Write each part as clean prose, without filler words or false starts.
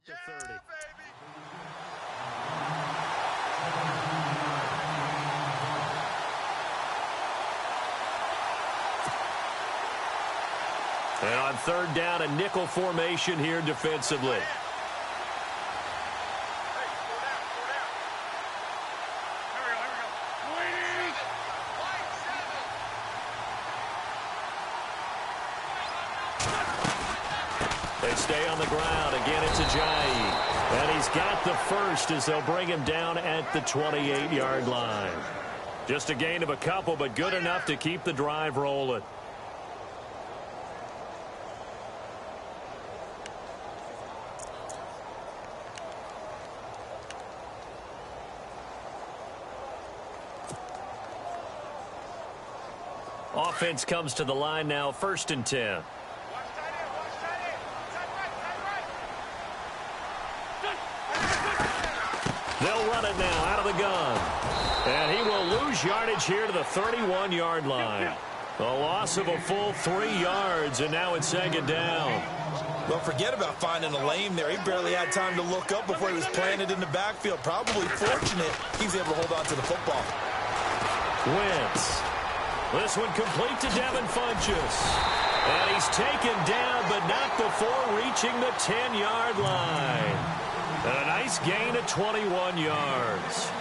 The 30. And on third down, a nickel formation here defensively. They stay on the ground. Again, it's Ajayi. And he's got the first as they'll bring him down at the 28-yard line. Just a gain of a couple, but good enough to keep the drive rolling. Offense comes to the line now, 1st and 10. They'll run it now out of the gun. And he will lose yardage here to the 31-yard line. A loss of a full 3 yards, and now it's 2nd down. Well, forget about finding a lane there. He barely had time to look up before he was planted in the backfield. Probably fortunate he was able to hold on to the football. Wentz. This one complete to Devin Funchess. And he's taken down, but not before reaching the 10-yard line. And a nice gain of 21 yards.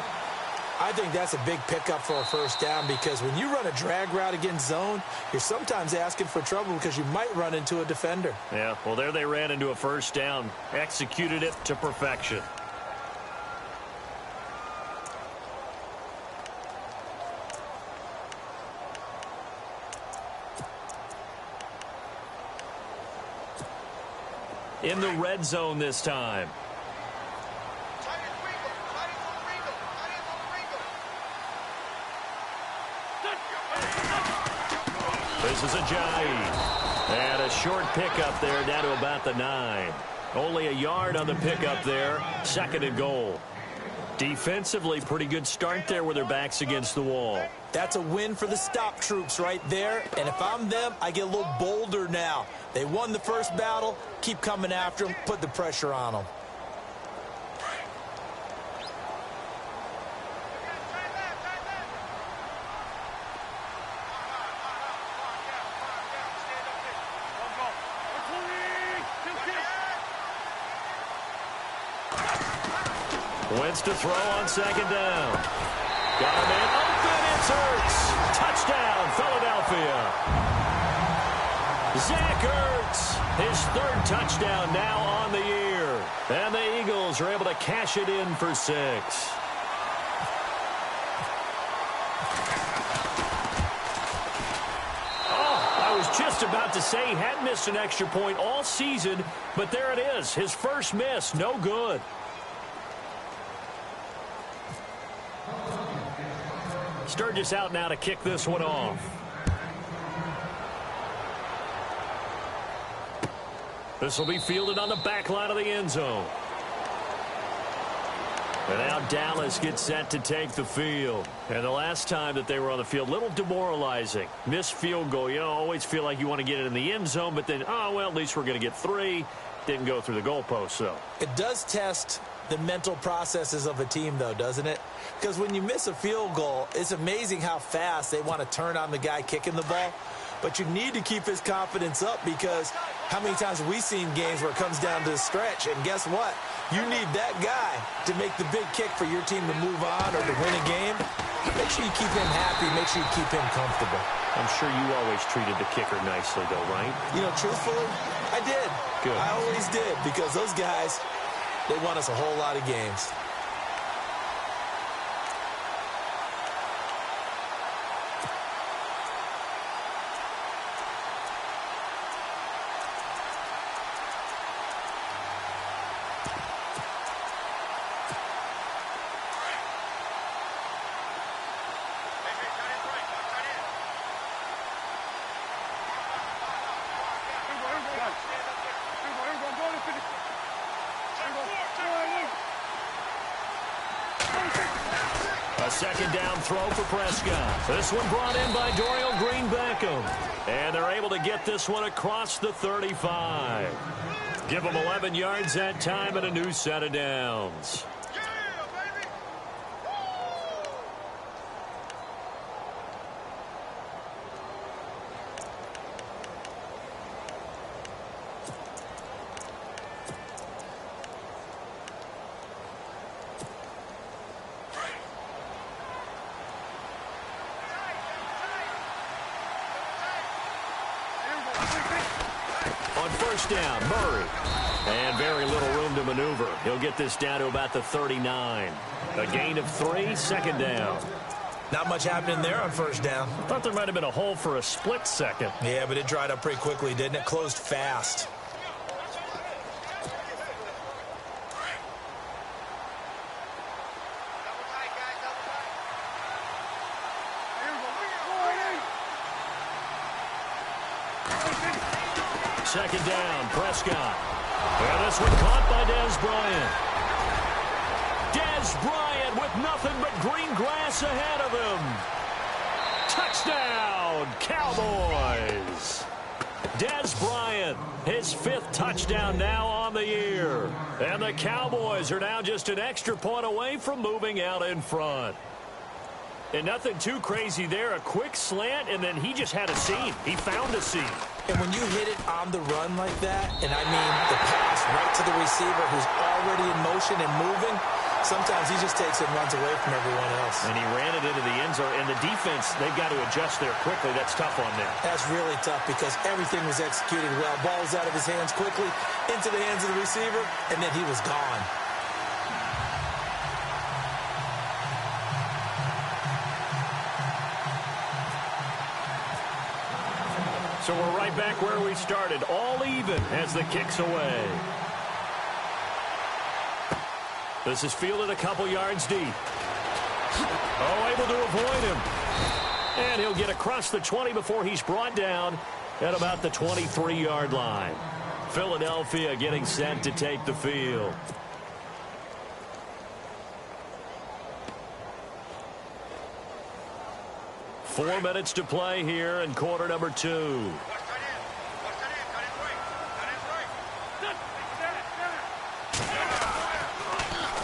I think that's a big pickup for a 1st down because when you run a drag route against zone, you're sometimes asking for trouble because you might run into a defender. Yeah, well, there they ran into a 1st down. Executed it to perfection. In the red zone this time. This is Ajayi. And a short pickup there down to about the 9. Only a yard on the pickup there. 2nd and goal. Defensively, pretty good start there with their backs against the wall. That's a win for the stop troops right there. And if I'm them, I get a little bolder now. They won the first battle. Keep coming after them. Put the pressure on them. Wentz to throw on 2nd down. Got him in. Open. It's Ertz. Touchdown, Philadelphia. Zach Ertz, his 3rd touchdown now on the year. And the Eagles are able to cash it in for 6. I was just about to say he hadn't missed an extra point all season, but there it is. His first miss, no good. Sturgis out now to kick this one off. This will be fielded on the back line of the end zone. And now Dallas gets set to take the field. And the last time that they were on the field, a little demoralizing. Missed field goal. You know, always feel like you want to get it in the end zone, but then, oh, well, at least we're going to get 3. Didn't go through the goalpost, though. It does test the mental processes of a team, though, doesn't it? Because when you miss a field goal, it's amazing how fast they want to turn on the guy kicking the ball. But you need to keep his confidence up because how many times have we seen games where it comes down to the stretch? And guess what? You need that guy to make the big kick for your team to move on or to win a game. Make sure you keep him happy. Make sure you keep him comfortable. I'm sure you always treated the kicker nicely, though, right? You know, truthfully, I did. Good. I always did because those guys, they won us a whole lot of games. A second down throw for Prescott. This one brought in by Dorial Green-Beckham. And they're able to get this one across the 35. Give them 11 yards that time and a new set of downs. On first down, Murray. And very little room to maneuver. He'll get this down to about the 39. A gain of 3, second down. Not much happening there on first down. Thought there might have been a hole for a split second. Yeah, but it dried up pretty quickly, didn't it? Closed fast. Second down, Prescott. And this one caught by Dez Bryant. Dez Bryant with nothing but green grass ahead of him. Touchdown, Cowboys. Dez Bryant, his 5th touchdown now on the year. And the Cowboys are now just an extra point away from moving out in front. And nothing too crazy there. A quick slant, and then he just had a seam. He found a seam. And when you hit it on the run like that, and I mean the pass right to the receiver who's already in motion and moving, sometimes he just takes it and runs away from everyone else. And he ran it into the end zone. And the defense, they've got to adjust there quickly. That's tough on them. That's really tough because everything was executed well. Ball was out of his hands quickly, into the hands of the receiver, and then he was gone. So we're right back where we started, all even as the kick's away. This is fielded a couple yards deep. Oh, able to avoid him. And he'll get across the 20 before he's brought down at about the 23-yard line. Philadelphia getting set to take the field. Four minutes to play here in quarter number 2.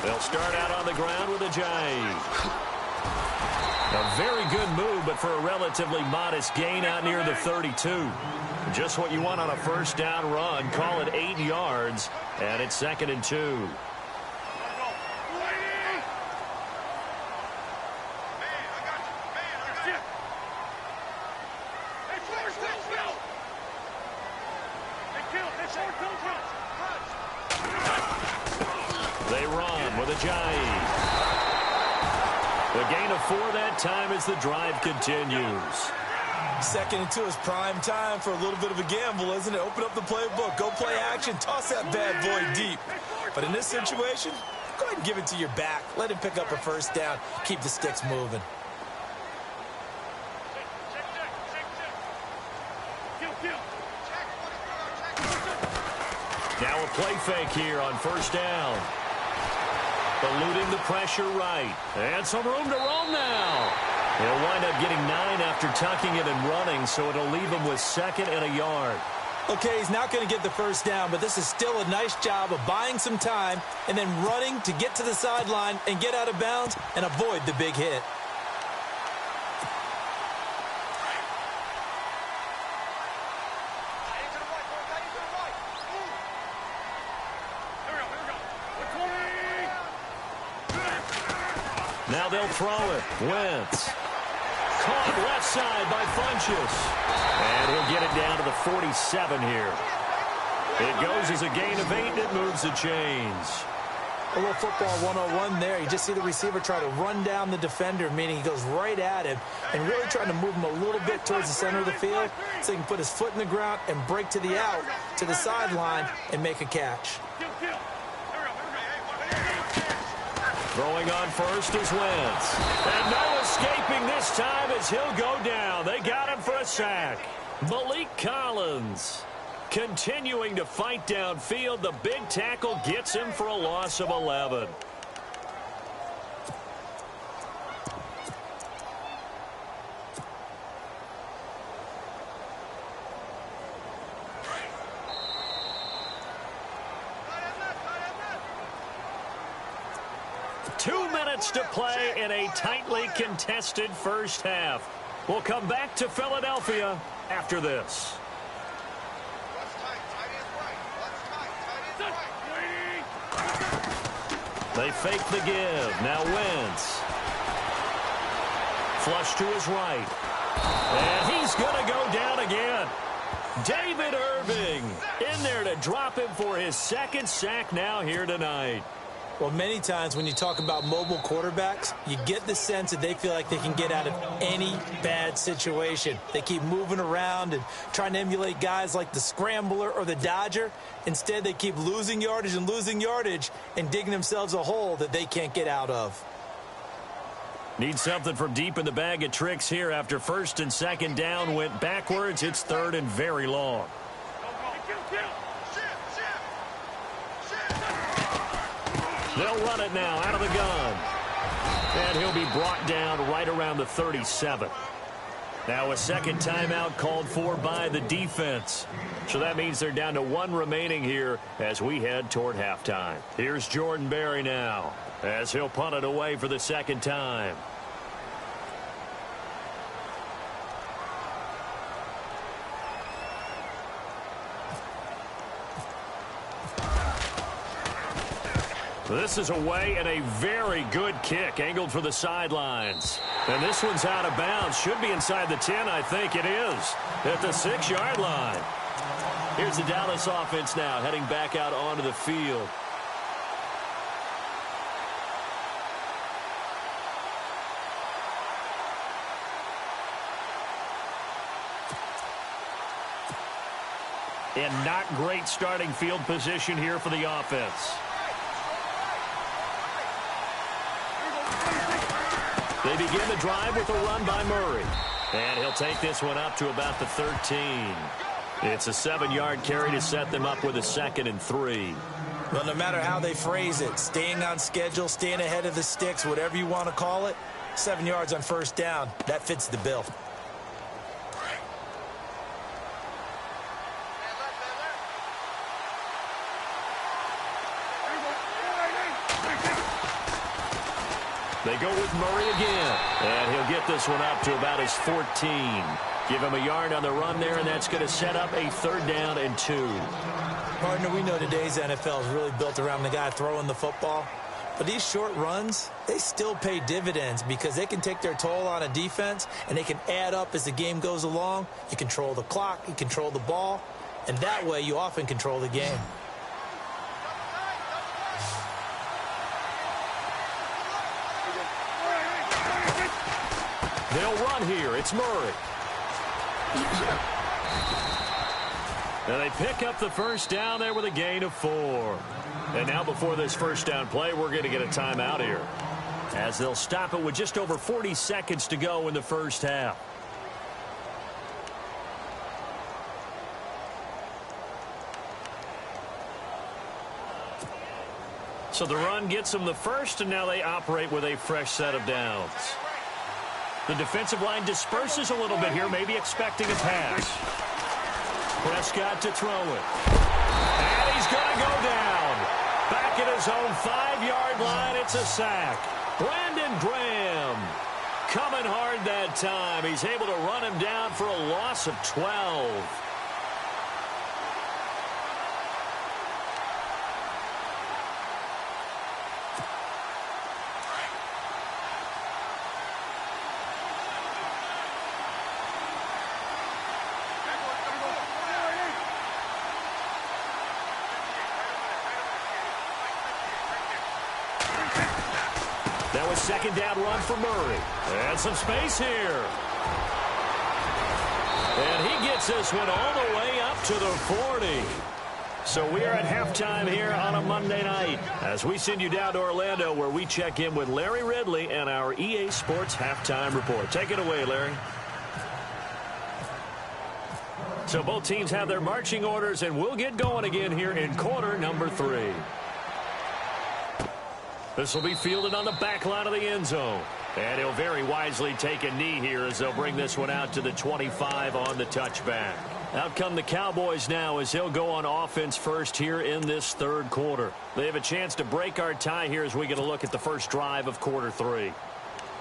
They'll start out on the ground with a jive. A very good move, but for a relatively modest gain out near the 32. Just what you want on a first down run. Call it 8 yards, and it's 2nd and 2. They run with a jive. The gain of 4 that time as the drive continues. 2nd and 2 is prime time for a little bit of a gamble, isn't it? Open up the playbook, go play action, toss that bad boy deep. But in this situation, go ahead and give it to your back. Let him pick up a first down. Keep the sticks moving. Now a play fake here on first down. Eluding the pressure right. And some room to roam now. He'll wind up getting 9 after tucking it and running, so it'll leave him with 2nd and a yard. Okay, he's not going to get the first down, but this is still a nice job of buying some time and then running to get to the sideline and get out of bounds and avoid the big hit. Now they'll throw it. Wentz. Caught left side by Funchess. And he'll get it down to the 47 here. It goes as a gain of 8, and it moves the chains. A little football 101 there. You just see the receiver try to run down the defender, meaning he goes right at him and really trying to move him a little bit towards the center of the field so he can put his foot in the ground and break to the out, to the sideline, and make a catch. Throwing on first is Wentz. And no escaping this time as he'll go down. They got him for a sack. Malik Collins continuing to fight downfield. The big tackle gets him for a loss of 11. 2 minutes to play in a tightly contested first half. We'll come back to Philadelphia after this. They fake the give. Now Wentz. Flush to his right. And he's going to go down again. David Irving in there to drop him for his second sack now here tonight. Well, many times when you talk about mobile quarterbacks, you get the sense that they feel like they can get out of any bad situation. They keep moving around and trying to emulate guys like the Scrambler or the Dodger. Instead, they keep losing yardage and digging themselves a hole that they can't get out of. Need something from deep in the bag of tricks here after first and second down went backwards. It's third and very long. They'll run it now out of the gun. And he'll be brought down right around the 37. Now a second timeout called for by the defense. So that means they're down to one remaining here as we head toward halftime. Here's Jordan Berry now as he'll punt it away for the second time. This is away and a very good kick angled for the sidelines. And this one's out of bounds. Should be inside the 10, I think it is. At the 6-yard line. Here's the Dallas offense now heading back out onto the field. And not great starting field position here for the offense. They begin the drive with a run by Murray. And he'll take this one up to about the 13. It's a 7-yard carry to set them up with a 2nd and 3. Well, no matter how they phrase it, staying on schedule, staying ahead of the sticks, whatever you want to call it, 7 yards on first down, that fits the bill. They go with Murray again. And he'll get this one up to about his 14. Give him a yard on the run there, and that's going to set up a 3rd down and 2. Partner, we know today's NFL is really built around the guy throwing the football. But these short runs, they still pay dividends because they can take their toll on a defense, and they can add up as the game goes along. You control the clock, you control the ball, and that way you often control the game. They'll run here. It's Murray. And they pick up the first down there with a gain of 4. And now before this first down play, we're going to get a timeout here, as they'll stop it with just over 40 seconds to go in the first half. So the run gets them the first, and now they operate with a fresh set of downs. The defensive line disperses a little bit here, maybe expecting a pass. Prescott to throw it. And he's going to go down. Back at his own 5-yard line, it's a sack. Brandon Graham coming hard that time. He's able to run him down for a loss of 12. That was second down run for Murray. And some space here. And he gets this one all the way up to the 40. So we are at halftime here on a Monday night as we send you down to Orlando, where we check in with Larry Ridley and our EA Sports Halftime Report. Take it away, Larry. So both teams have their marching orders, and we'll get going again here in quarter number 3. This will be fielded on the back line of the end zone. And he'll very wisely take a knee here as they'll bring this one out to the 25 on the touchback. Out come the Cowboys now as he'll go on offense first here in this third quarter. They have a chance to break our tie here as we get a look at the first drive of quarter 3.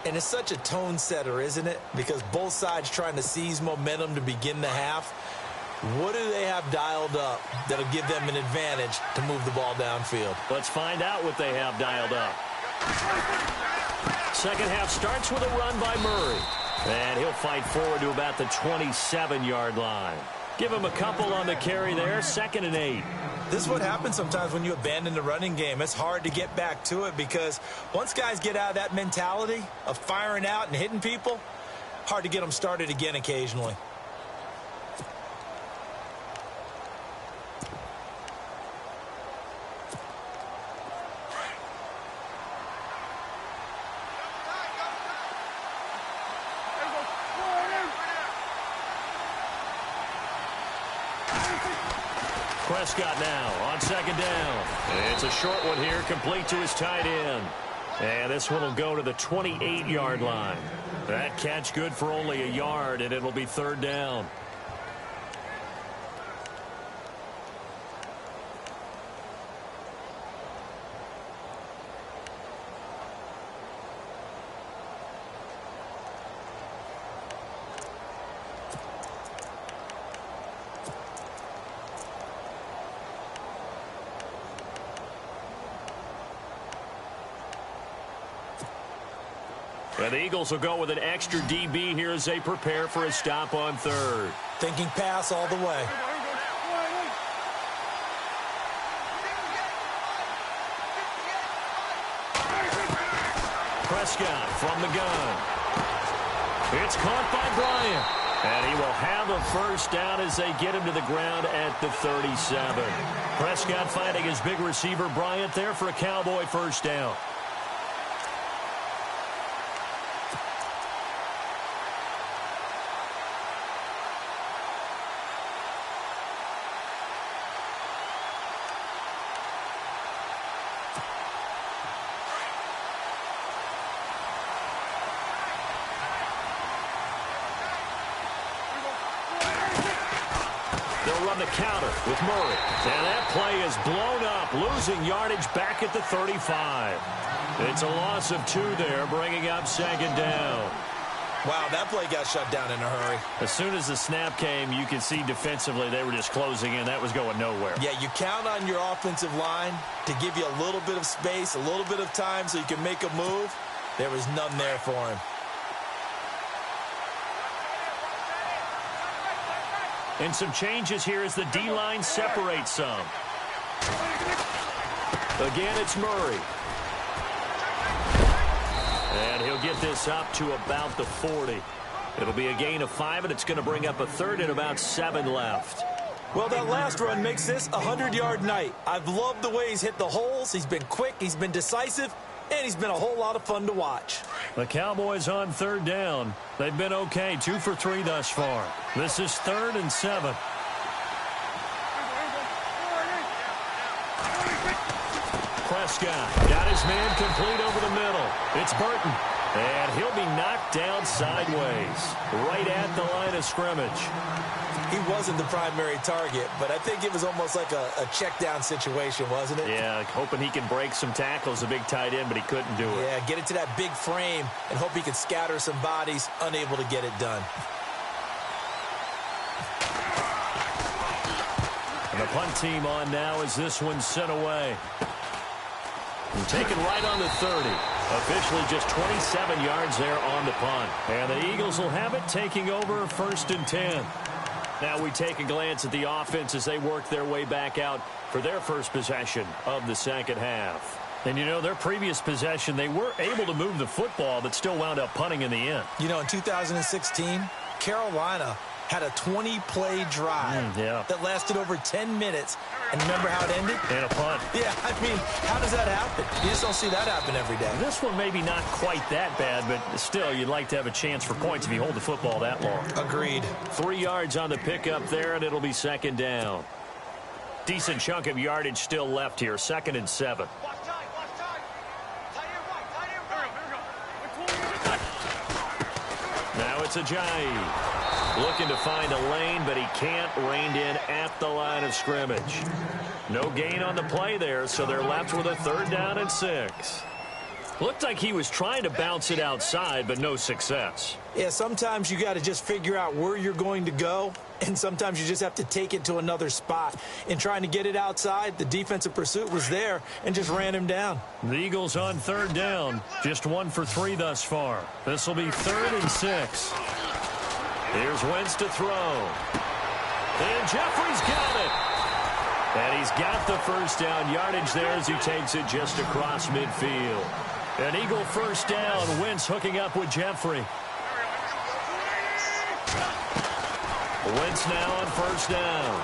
And it's such a tone setter, isn't it? Because both sides trying to seize momentum to begin the half. What do they have dialed up that'll give them an advantage to move the ball downfield? Let's find out what they have dialed up. Second half starts with a run by Murray. And he'll fight forward to about the 27-yard line. Give him a couple on the carry there, 2nd and 8. This is what happens sometimes when you abandon the running game. It's hard to get back to it because once guys get out of that mentality of firing out and hitting people, hard to get them started again occasionally. Prescott now on 2nd down. It's a short one here, complete to his tight end. And this one will go to the 28-yard line. That catch good for only a yard, and it'll be 3rd down. And the Eagles will go with an extra DB here as they prepare for a stop on 3rd. Thinking pass all the way. Prescott from the gun. It's caught by Bryant. And he will have a first down as they get him to the ground at the 37. Prescott finding his big receiver Bryant there for a Cowboy first down. They'll run the counter with Murray. And that play is blown up, losing yardage back at the 35. It's a loss of 2 there, bringing up 2nd down. Wow, that play got shut down in a hurry. As soon as the snap came, you could see defensively they were just closing in. That was going nowhere. Yeah, you count on your offensive line to give you a little bit of space, a little bit of time so you can make a move. There was none there for him. And some changes here as the D-line separates some. Again, it's Murray. And he'll get this up to about the 40. It'll be a gain of 5, and it's going to bring up a 3rd and about 7 left. Well, that last run makes this a 100-yard night. I've loved the way he's hit the holes. He's been quick, he's been decisive, and he's been a whole lot of fun to watch. The Cowboys on 3rd down. They've been okay, 2 for 3 thus far. This is 3rd and 7. Prescott got his man complete over the middle. It's Burton. And he'll be knocked down sideways, right at the line of scrimmage. He wasn't the primary target, but I think it was almost like a check down situation, wasn't it? Yeah, hoping he can break some tackles, a big tight end, but he couldn't do it. Yeah, get it to that big frame and hope he can scatter some bodies, unable to get it done. And the punt team on now as this one's sent away. And taken right on the 30. Officially just 27 yards there on the punt. And the Eagles will have it, taking over 1st and 10. Now we take a glance at the offense as they work their way back out for their first possession of the second half. And, you know, their previous possession, they were able to move the football, but still wound up punting in the end. You know, in 2016, Carolina had a 20-play drive that lasted over 10 minutes. And remember how it ended? And a punt. Yeah, I mean, how does that happen? You just don't see that happen every day. This one maybe not quite that bad, but still, you'd like to have a chance for points if you hold the football that long. Agreed. 3 yards on the pickup there, and it'll be 2nd down. Decent chunk of yardage still left here, 2nd and 7. it's Ajayi. Looking to find a lane, but he can't. Reined in at the line of scrimmage. No gain on the play there, so they're left with a 3rd down and 6. Looked like he was trying to bounce it outside, but no success. Yeah, sometimes you got to just figure out where you're going to go, and sometimes you just have to take it to another spot. In trying to get it outside, the defensive pursuit was there and just ran him down. The Eagles on 3rd down, just 1 for 3 thus far. This will be 3rd and 6. Here's Wentz to throw. And Jeffrey's got it. And he's got the 1st down yardage there as he takes it just across midfield. An Eagle 1st down. Wentz hooking up with Jeffrey. Wentz now on 1st down.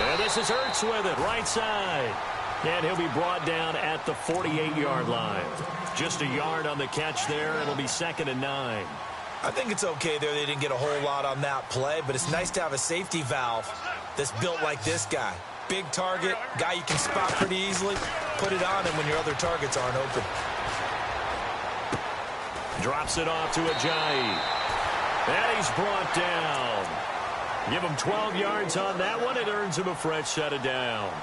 And this is Ertz with it, right side. And he'll be brought down at the 48-yard line. Just a yard on the catch there. It'll be 2nd and 9. I think it's okay there. They didn't get a whole lot on that play, but it's nice to have a safety valve that's built like this guy. Big target, guy you can spot pretty easily. Put it on him when your other targets aren't open. Drops it off to Ajayi. And he's brought down. Give him 12 yards on that one. It earns him a fresh set of downs.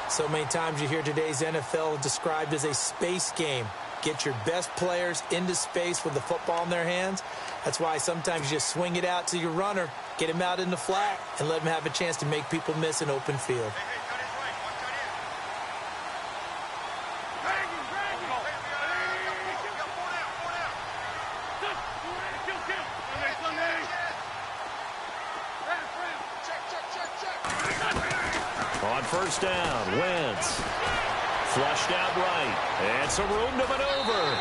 So many times you hear today's NFL described as a space game. Get your best players into space with the football in their hands. That's why sometimes you just swing it out to your runner, get him out in the flat, and let him have a chance to make people miss an open field. On 1st down, Wentz. Flushed out right. And some room to maneuver.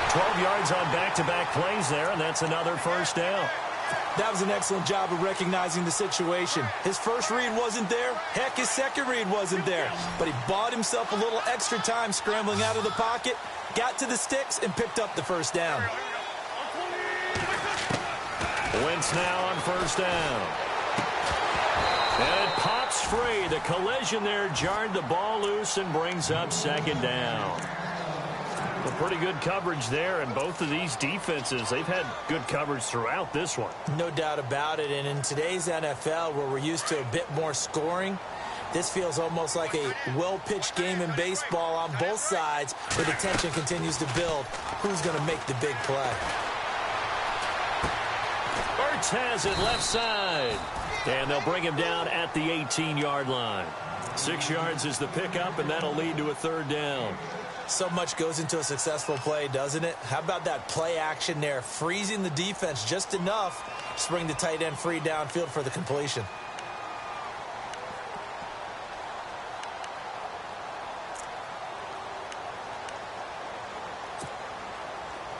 12 yards on back-to-back plays there, and that's another 1st down. That was an excellent job of recognizing the situation. His first read wasn't there. Heck, his second read wasn't there. But he bought himself a little extra time scrambling out of the pocket, got to the sticks, and picked up the 1st down. Wentz now on 1st down. And it pops free. The collision there jarred the ball loose and brings up 2nd down. Well, pretty good coverage there, and both of these defenses, they've had good coverage throughout this one. No doubt about it, and in today's NFL, where we're used to a bit more scoring, this feels almost like a well-pitched game in baseball on both sides, where the tension continues to build. Who's going to make the big play? Ertz has it left side. And they'll bring him down at the 18-yard line. 6 yards is the pickup, and that'll lead to a 3rd down. So much goes into a successful play, doesn't it? How about that play action there? Freezing the defense just enough to bring the tight end free downfield for the completion.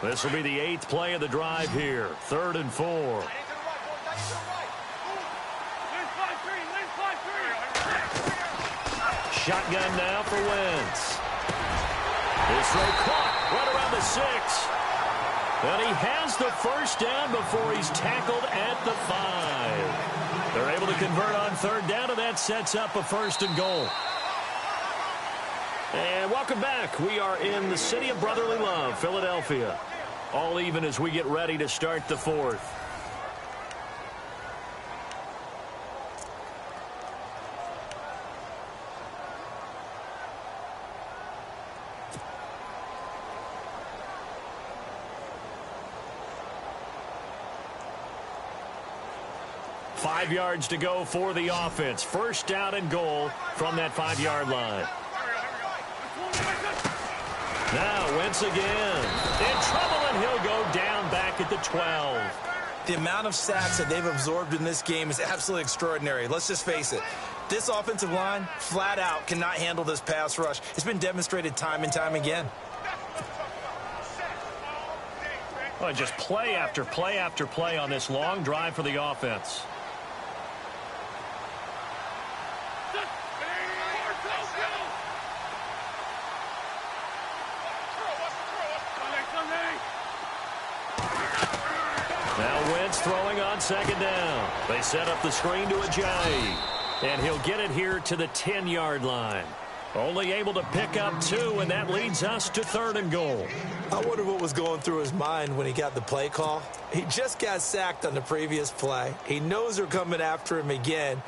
This will be the 8th play of the drive here. 3rd and 4. Shotgun now for Wentz. His throw caught right around the 6. And he has the 1st down before he's tackled at the 5. They're able to convert on 3rd down, and that sets up a 1st and goal. And welcome back. We are in the city of brotherly love, Philadelphia. All even as we get ready to start the 4th. Five yards to go for the offense. 1st down and goal from that 5-yard line. Now Wentz again. In trouble, and he'll go down back at the 12. The amount of sacks that they've absorbed in this game is absolutely extraordinary. Let's just face it. This offensive line, flat out, cannot handle this pass rush. It's been demonstrated time and time again. Well, just play after play after play on this long drive for the offense. Now Wentz throwing on 2nd down. They set up the screen to Ajayi. And he'll get it here to the 10-yard line. Only able to pick up 2, and that leads us to 3rd and goal. I wonder what was going through his mind when he got the play call. He just got sacked on the previous play. He knows they're coming after him again.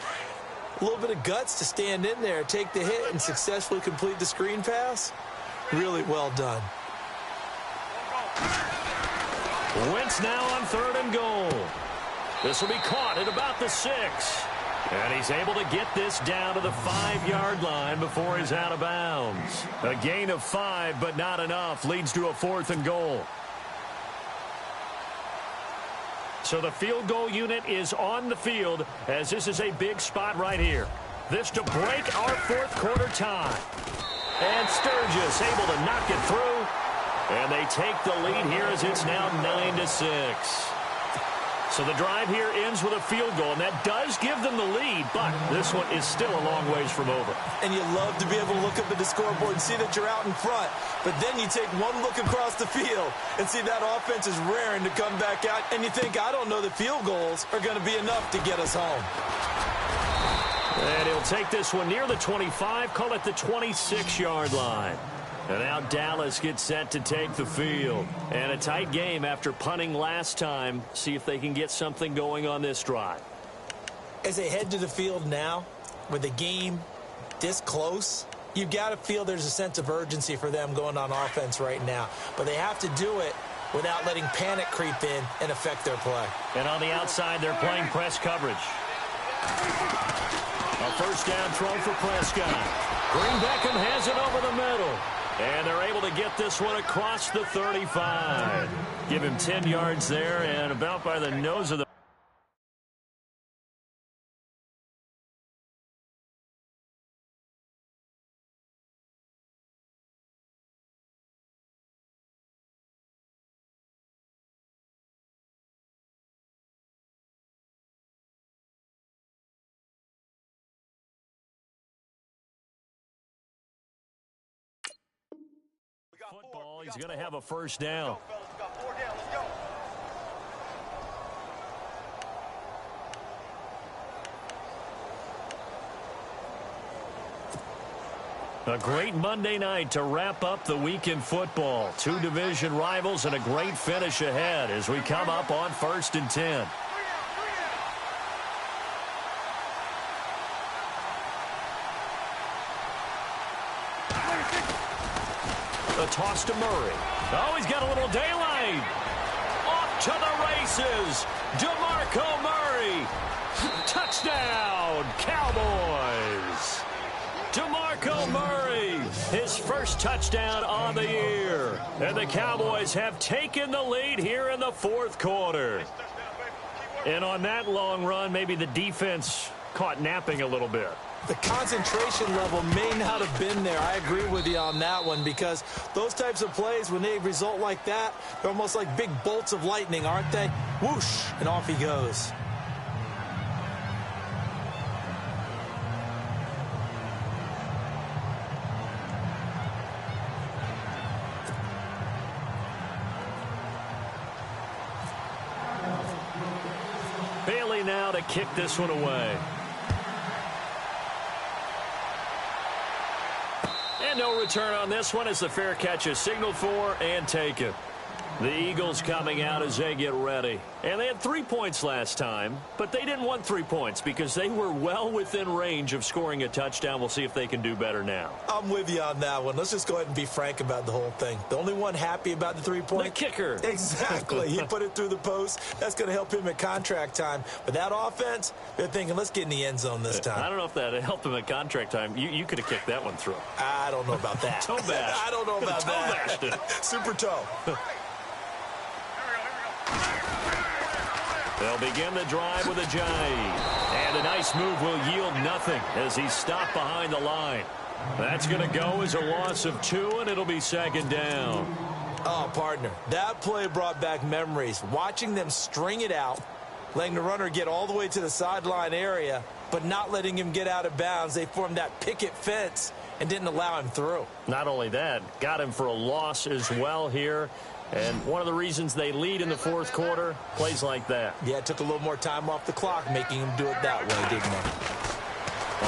A little bit of guts to stand in there, take the hit, and successfully complete the screen pass. Really well done. Wentz now on 3rd and goal. This will be caught at about the 6. And he's able to get this down to the 5-yard line before he's out of bounds. A gain of 5, but not enough. Leads to a 4th and goal. So the field goal unit is on the field as this is a big spot right here. This to break our 4th quarter tie. And Sturgis able to knock it through. And they take the lead here as it's now 9-6. So the drive here ends with a field goal, and that does give them the lead, but this one is still a long ways from over. And you love to be able to look up at the scoreboard and see that you're out in front, but then you take one look across the field and see that offense is raring to come back out, and you think, I don't know, the field goals are going to be enough to get us home. And he'll take this one near the 25, call it the 26-yard line. And now Dallas gets set to take the field. And a tight game after punting last time. See if they can get something going on this drive. As they head to the field now, with the game this close, you've got to feel there's a sense of urgency for them going on offense right now. But they have to do it without letting panic creep in and affect their play. And on the outside, they're playing press coverage. A first down throw for Prescott. Green Beckham has it over the middle. And they're able to get this one across the 35. Give him 10 yards there and about by the nose of the... football. He's going to have a first down. A great Monday night to wrap up the week in football. 2 division rivals and a great finish ahead as we come up on 1st and 10. The toss to Murray. Oh, he's got a little daylight. Off to the races. DeMarco Murray. Touchdown, Cowboys. DeMarco Murray, his first touchdown on the year. And the Cowboys have taken the lead here in the 4th quarter. And on that long run, maybe the defense caught napping a little bit. The concentration level may not have been there. I agree with you on that one because those types of plays, when they result like that, they're almost like big bolts of lightning, aren't they? Whoosh, and off he goes. Bailey now to kick this one away. And no return on this one as the fair catch is signaled for and taken. The Eagles coming out as they get ready. And they had 3 points last time, but they didn't want 3 points because they were well within range of scoring a touchdown. We'll see if they can do better now. I'm with you on that one. Let's just go ahead and be frank about the whole thing. The only one happy about the 3-point? The kicker. Exactly. He put it through the post. That's going to help him at contract time. But that offense, they're thinking, let's get in the end zone this time. I don't know if that helped him at contract time. You could have kicked that one through. I don't know about that. Toe bash. I don't know about that. Toe bashed it. Super toe. They'll begin the drive with a jive. And a nice move will yield nothing as he's stopped behind the line. That's going to go as a loss of 2, and it'll be 2nd down. Oh, partner, that play brought back memories. Watching them string it out, letting the runner get all the way to the sideline area, but not letting him get out of bounds. They formed that picket fence and didn't allow him through. Not only that, got him for a loss as well here. And one of the reasons they lead in the 4th quarter, plays like that. Yeah, it took a little more time off the clock, making him do it that way, didn't it?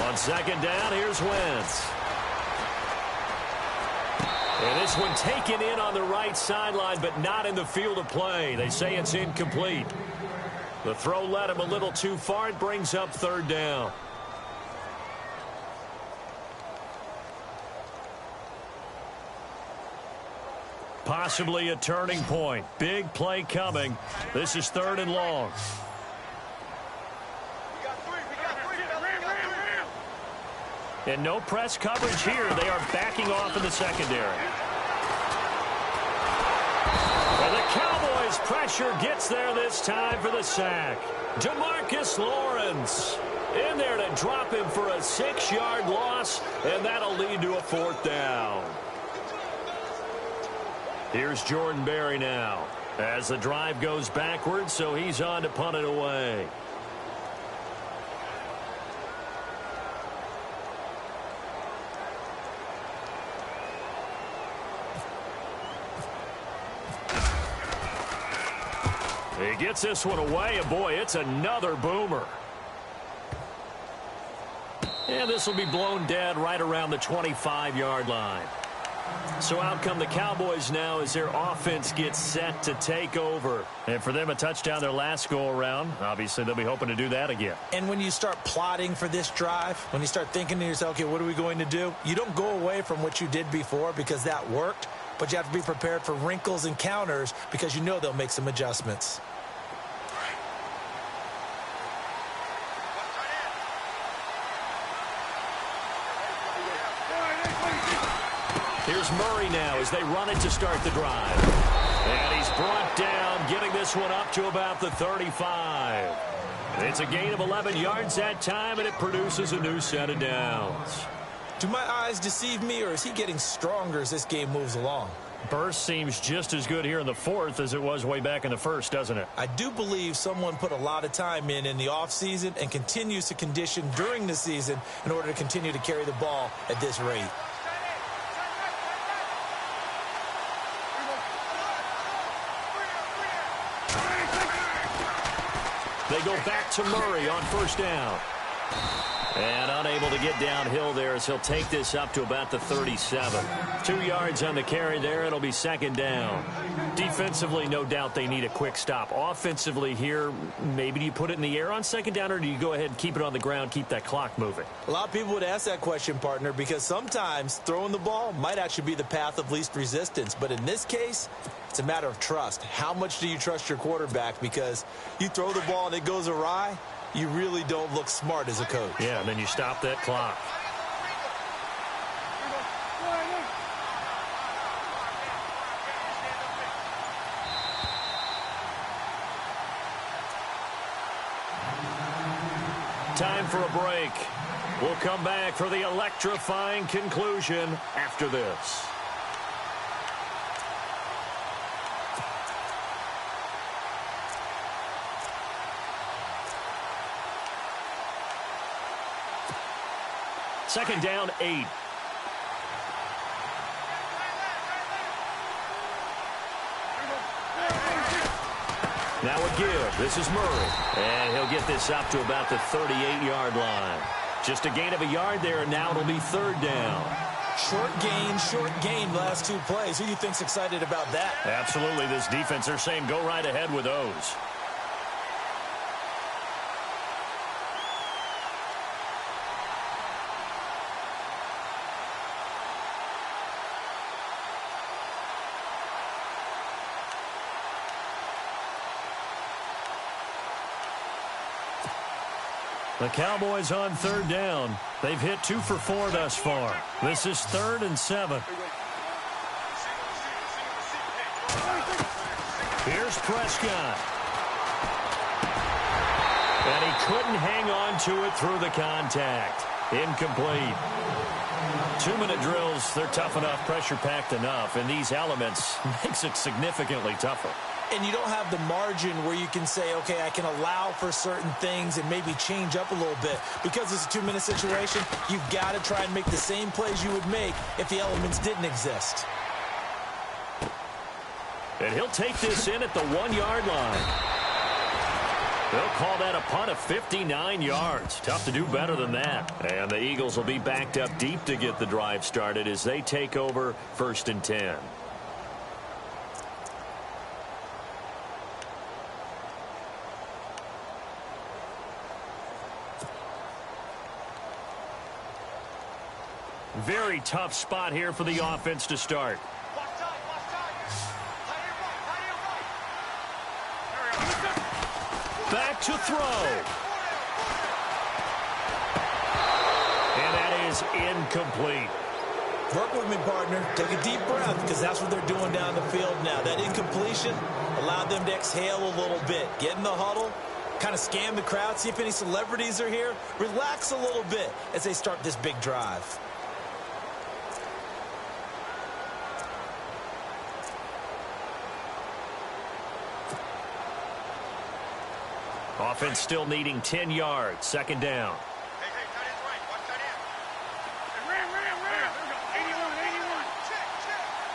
On 2nd down, here's Wentz. And this one taken in on the right sideline, but not in the field of play. They say it's incomplete. The throw led him a little too far. It brings up third down. Possibly a turning point. Big play coming. This is third and long. And no press coverage here. They are backing off in the secondary. And the Cowboys pressure gets there this time for the sack. DeMarcus Lawrence in there to drop him for a 6-yard loss, and that'll lead to a fourth down. Here's Jordan Berry now as the drive goes backwards, so he's on to punt it away. He gets this one away, and boy, it's another boomer. And this will be blown dead right around the 25-yard line. So out come the Cowboys now as their offense gets set to take over. And for them, a touchdown their last go-around. Obviously, they'll be hoping to do that again. And when you start plotting for this drive, when you start thinking to yourself, okay, what are we going to do? You don't go away from what you did before because that worked, but you have to be prepared for wrinkles and counters because you know they'll make some adjustments. Here's Murray now as they run it to start the drive. And he's brought down, getting this one up to about the 35. It's a gain of 11 yards that time, and it produces a new set of downs. Do my eyes deceive me, or is he getting stronger as this game moves along? Burst seems just as good here in the fourth as it was way back in the first, doesn't it? I do believe someone put a lot of time in the offseason and continues to condition during the season in order to continue to carry the ball at this rate. They go back to Murray on first down. And unable to get downhill there as he'll take this up to about the 37. 2 yards on the carry there. It'll be second down. Defensively, no doubt they need a quick stop. Offensively here, maybe do you put it in the air on second down, or do you go ahead and keep it on the ground, keep that clock moving? A lot of people would ask that question, partner, because sometimes throwing the ball might actually be the path of least resistance. But in this case, it's a matter of trust. How much do you trust your quarterback? Because you throw the ball and it goes awry, you really don't look smart as a coach. Yeah, and then you stop that clock. Time for a break. We'll come back for the electrifying conclusion after this. Second down, 8. Now a give. This is Murray. And he'll get this up to about the 38-yard line. Just a gain of a yard there, and now it'll be third down. Short gain last 2 plays. Who do you think's excited about that? Absolutely. This defense, they're saying go right ahead with those. The Cowboys on third down. They've hit 2 for 4 thus far. This is 3rd and 7. Here's Prescott. And he couldn't hang on to it through the contact. Incomplete. 2-minute drills, they're tough enough, pressure-packed enough, and these elements makes it significantly tougher. And you don't have the margin where you can say, okay, I can allow for certain things and maybe change up a little bit. Because it's a 2-minute situation, you've got to try and make the same plays you would make if the elements didn't exist. And he'll take this in at the 1-yard line. They'll call that a punt of 59 yards. Tough to do better than that. And the Eagles will be backed up deep to get the drive started as they take over 1st and 10. Very tough spot here for the offense to start. Back to throw. And that is incomplete. Work with me, partner. Take a deep breath, because that's what they're doing down the field now. That incompletion allowed them to exhale a little bit. Get in the huddle, kind of scan the crowd, see if any celebrities are here. Relax a little bit as they start this big drive. Offense still needing 10 yards. 2nd down. Hey, tight end's right. Watch tight end. Hey, ram. There we go. 81. Check.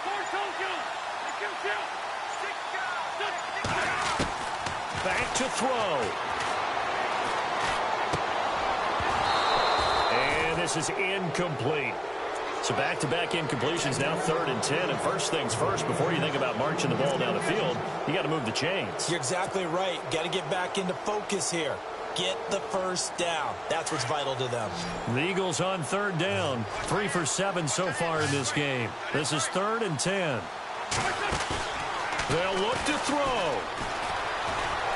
Four Tokyo. Back to throw. And this is incomplete. So back-to-back incompletions, now 3rd and 10. And first things first, before you think about marching the ball down the field, you got to move the chains. You're exactly right. Got to get back into focus here. Get the first down. That's what's vital to them. The Eagles on 3rd down. 3 for 7 so far in this game. This is 3rd and 10. They'll look to throw.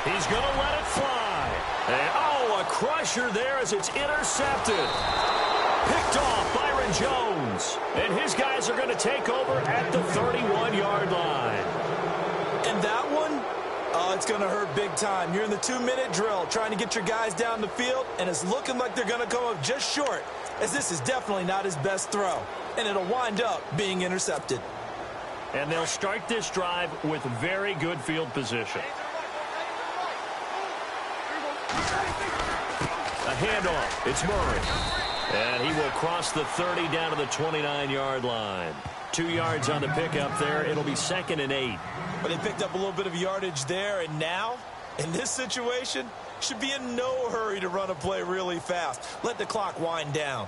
He's going to let it fly. And, a crusher there as it's intercepted. Picked off Byron Jones. And his guys are going to take over at the 31-yard line. And that one, it's going to hurt big time. You're in the 2-minute drill trying to get your guys down the field, and it's looking like they're going to come up just short, as this is definitely not his best throw. And it'll wind up being intercepted. And they'll start this drive with very good field position. A handoff. It's Murray. And he will cross the 30 down to the 29-yard line. 2 yards on the pickup there. It'll be 2nd and 8. But they picked up a little bit of yardage there, and now, in this situation, should be in no hurry to run a play really fast. Let the clock wind down.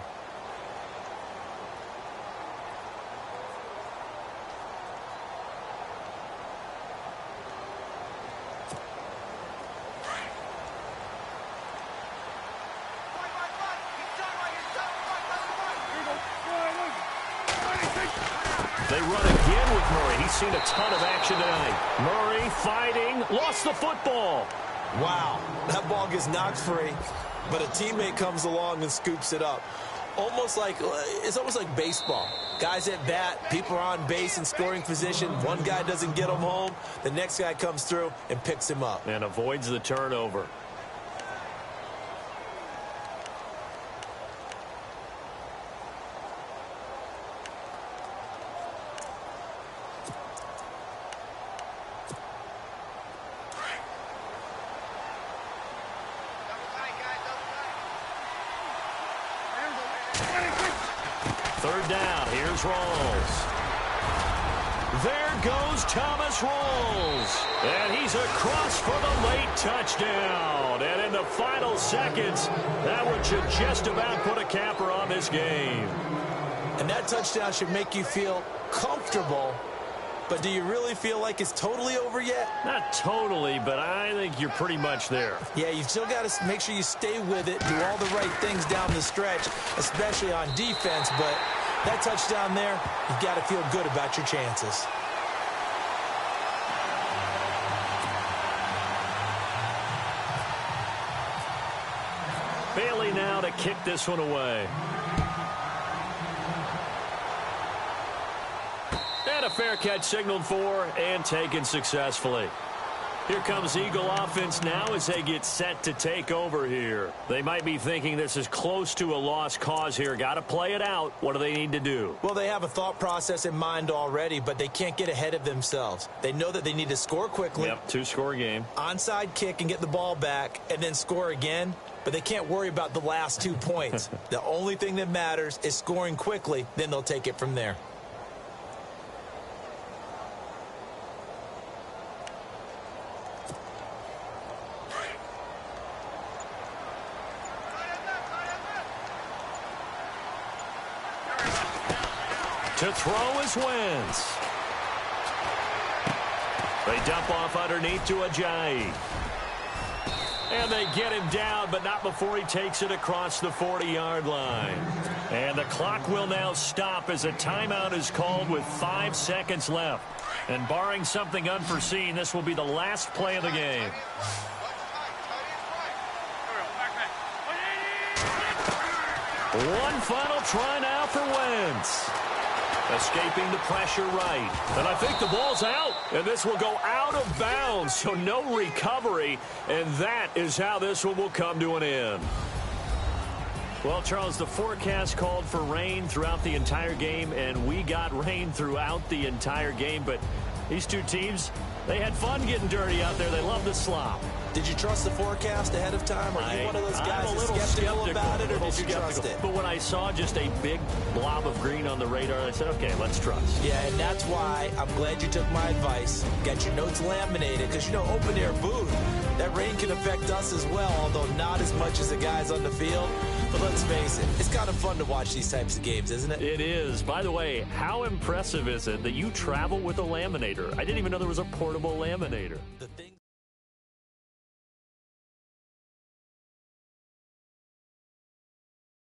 They run again with Murray. He's seen a ton of action tonight. Murray fighting, lost the football. Wow, that ball gets knocked free, but a teammate comes along and scoops it up. It's almost like baseball. Guys at bat, people are on base in scoring position. One guy doesn't get him home. The next guy comes through and picks him up. And avoids the turnover. Third down. Here's Rawls. There goes Thomas Rawls. And he's across for the late touchdown. And in the final seconds, that one should just about put a capper on this game. And that touchdown should make you feel comfortable. But do you really feel like it's totally over yet? Not totally, but I think you're pretty much there. Yeah, you've still got to make sure you stay with it, do all the right things down the stretch, especially on defense. But that touchdown there, you've got to feel good about your chances. Bailey now to kick this one away. And a fair catch signaled for and taken successfully. Here comes Eagle offense now as they get set to take over here. They might be thinking this is close to a lost cause here. Got to play it out. What do they need to do? Well, they have a thought process in mind already, but they can't get ahead of themselves. They know that they need to score quickly. Yep, two-score game. Onside kick and get the ball back and then score again. But they can't worry about the last 2 points. The only thing that matters is scoring quickly. Then they'll take it from there. To throw is Wentz. They dump off underneath to Ajayi. And they get him down, but not before he takes it across the 40-yard line. And the clock will now stop as a timeout is called with 5 seconds left. And barring something unforeseen, this will be the last play of the game. One final try now for Wentz. Escaping the pressure right. And I think the ball's out. And this will go out of bounds, so no recovery. And that is how this one will come to an end. Well, Charles, the forecast called for rain throughout the entire game, and we got rain throughout the entire game. But these two teams, they had fun getting dirty out there. They love the slop. Did you trust the forecast ahead of time? Are you one of those guys that's skeptical about it, or did you trust it? But when I saw just a big blob of green on the radar, I said, okay, let's trust. Yeah, and that's why I'm glad you took my advice. Got your notes laminated, because, you know, open air booth, that rain can affect us as well, although not as much as the guys on the field. But let's face it, it's kind of fun to watch these types of games, isn't it? It is. By the way, how impressive is it that you travel with a laminator? I didn't even know there was a portable laminator. The thing